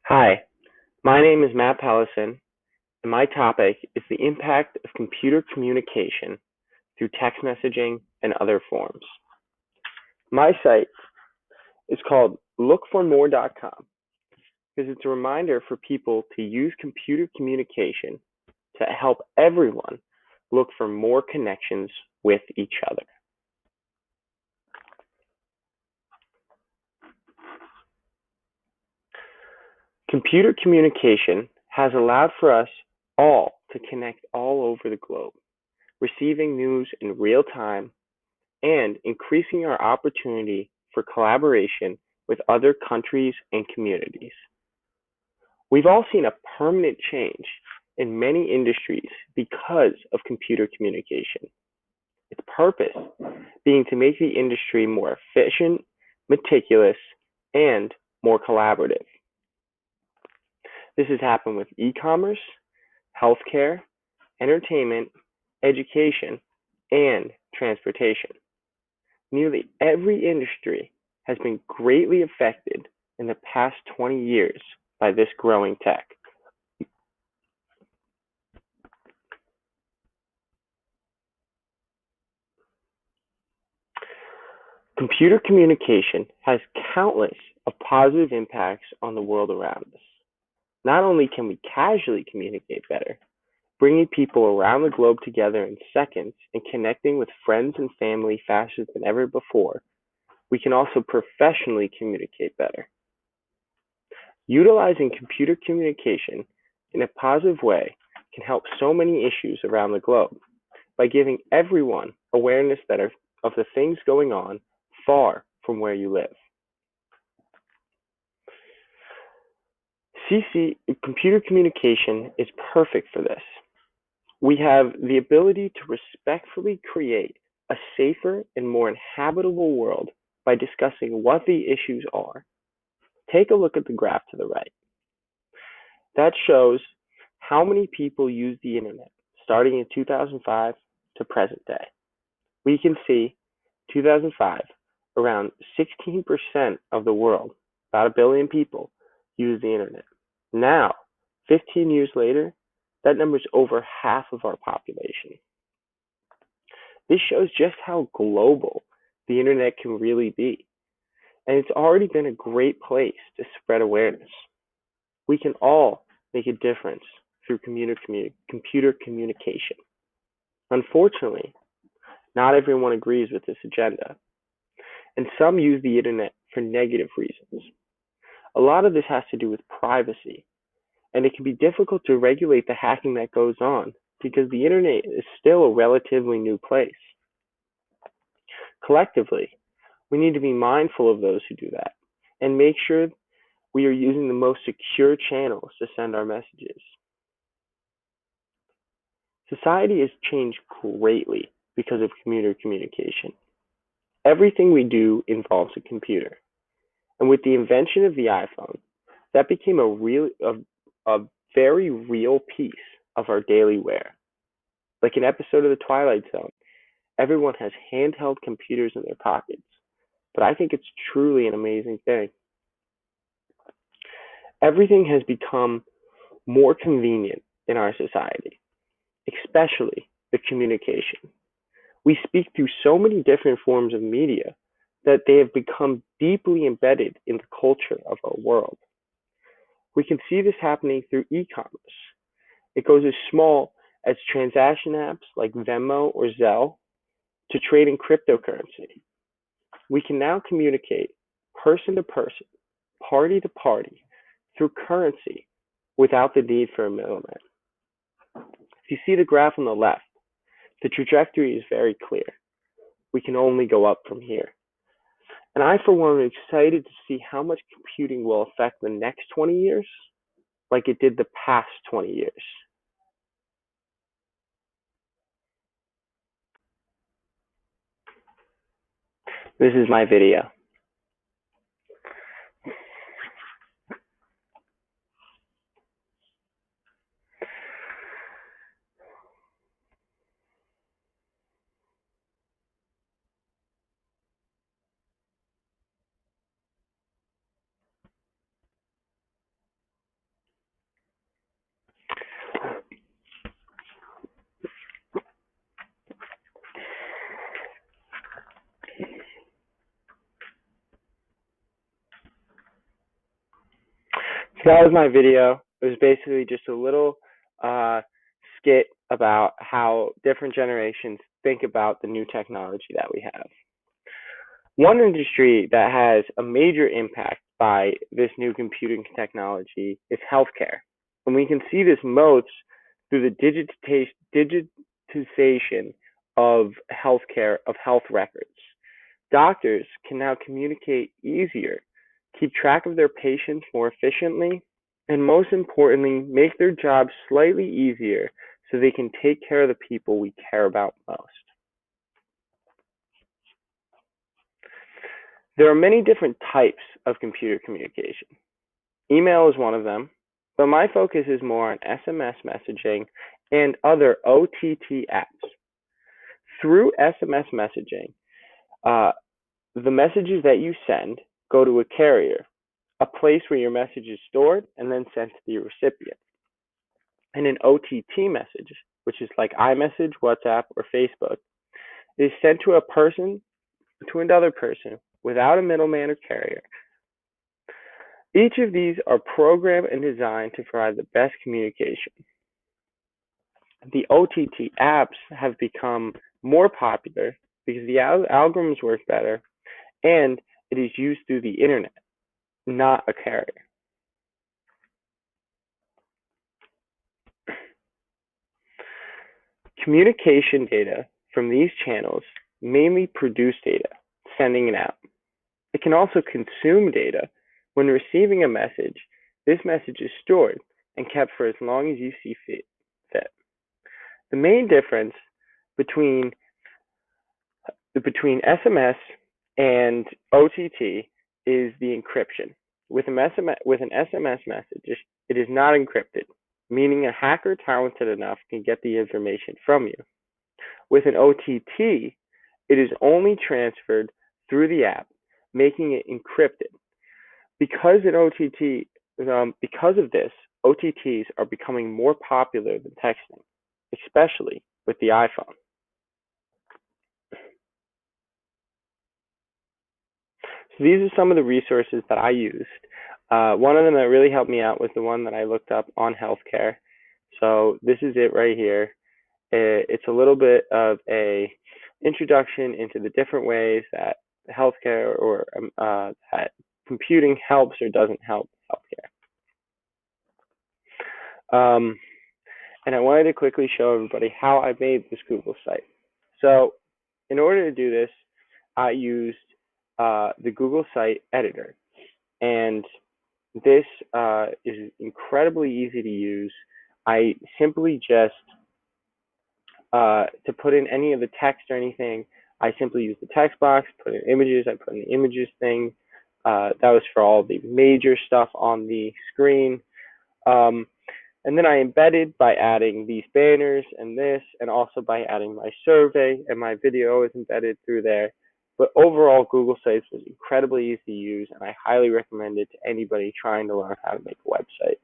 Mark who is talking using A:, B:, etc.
A: Hi, my name is Matt Pallison, and my topic is the impact of computer communication through text messaging and other forms. My site is called lookformore.com because it's a reminder for people to use computer communication to help everyone look for more connections with each other. Computer communication has allowed for us all to connect all over the globe, receiving news in real time and increasing our opportunity for collaboration with other countries and communities. We've all seen a permanent change in many industries because of computer communication. Its purpose being to make the industry more efficient, meticulous, and more collaborative. This has happened with e-commerce, healthcare, entertainment, education, and transportation. Nearly every industry has been greatly affected in the past 20 years by this growing tech. Computer communication has countless of positive impacts on the world around us. Not only can we casually communicate better, bringing people around the globe together in seconds and connecting with friends and family faster than ever before, we can also professionally communicate better. Utilizing computer communication in a positive way can help so many issues around the globe by giving everyone awareness of the things going on far from where you live. Computer communication is perfect for this. We have the ability to respectfully create a safer and more inhabitable world by discussing what the issues are. Take a look at the graph to the right. That shows how many people use the internet starting in 2005 to present day. We can see 2005, around 16% of the world, about a billion people, use the internet. Now, 15 years later, that number is over half of our population. This shows just how global the internet can really be, and it's already been a great place to spread awareness. We can all make a difference through computer communication. Unfortunately, not everyone agrees with this agenda, and some use the internet for negative reasons. A lot of this has to do with privacy, and it can be difficult to regulate the hacking that goes on because the internet is still a relatively new place. Collectively, we need to be mindful of those who do that and make sure we are using the most secure channels to send our messages. Society has changed greatly because of computer communication. Everything we do involves a computer. And with the invention of the iPhone, that became a very real piece of our daily wear. Like an episode of The Twilight Zone, everyone has handheld computers in their pockets, but I think it's truly an amazing thing. Everything has become more convenient in our society, especially the communication. We speak through so many different forms of media that they have become deeply embedded in the culture of our world. We can see this happening through e-commerce. It goes as small as transaction apps like Venmo or Zelle to trading cryptocurrency. We can now communicate person to person, party to party, through currency without the need for a middleman. If you see the graph on the left, the trajectory is very clear. We can only go up from here. And I, for one, am excited to see how much computing will affect the next 20 years like it did the past 20 years. This is my video. So that was my video. It was basically just a little uh, skit about how different generations think about the new technology that we have. One industry that has a major impact by this new computing technology is healthcare. And we can see this most through the digitization of healthcare, of health records. Doctors can now communicate easier, keep track of their patients more efficiently, and most importantly, make their jobs slightly easier so they can take care of the people we care about most. There are many different types of computer communication. Email is one of them, but my focus is more on SMS messaging and other OTT apps. Through SMS messaging, uh, the messages that you send go to a carrier, a place where your message is stored and then sent to the recipient. And an OTT message, which is like iMessage, WhatsApp, or Facebook, is sent to a person, to another person, without a middleman or carrier. Each of these are programmed and designed to provide the best communication. The OTT apps have become more popular because the algorithms work better and it is used through the internet, not a carrier. Communication data from these channels mainly produce data, sending it out. It can also consume data. When receiving a message, this message is stored and kept for as long as you see fit. The main difference between SMS and OTT is the encryption. With an SMS message, it is not encrypted, meaning a hacker talented enough can get the information from you. With an OTT, it is only transferred through the app, making it encrypted. Because of this, OTTs are becoming more popular than texting, especially with the iPhone. So these are some of the resources that I used. One of them that really helped me out was the one that I looked up on healthcare. So this is it right here. It's a little bit of a introduction into the different ways that healthcare or that computing helps or doesn't help healthcare. And I wanted to quickly show everybody how I made this Google site. So in order to do this, I used the Google site editor. And this is incredibly easy to use. I simply just, to put in any of the text or anything, I simply use the text box, put in images, I put in the images thing. That was for all the major stuff on the screen. And then I embedded by adding these banners and this, and also by adding my survey, and my video is embedded through there. But overall, Google Sites was incredibly easy to use, and I highly recommend it to anybody trying to learn how to make a website.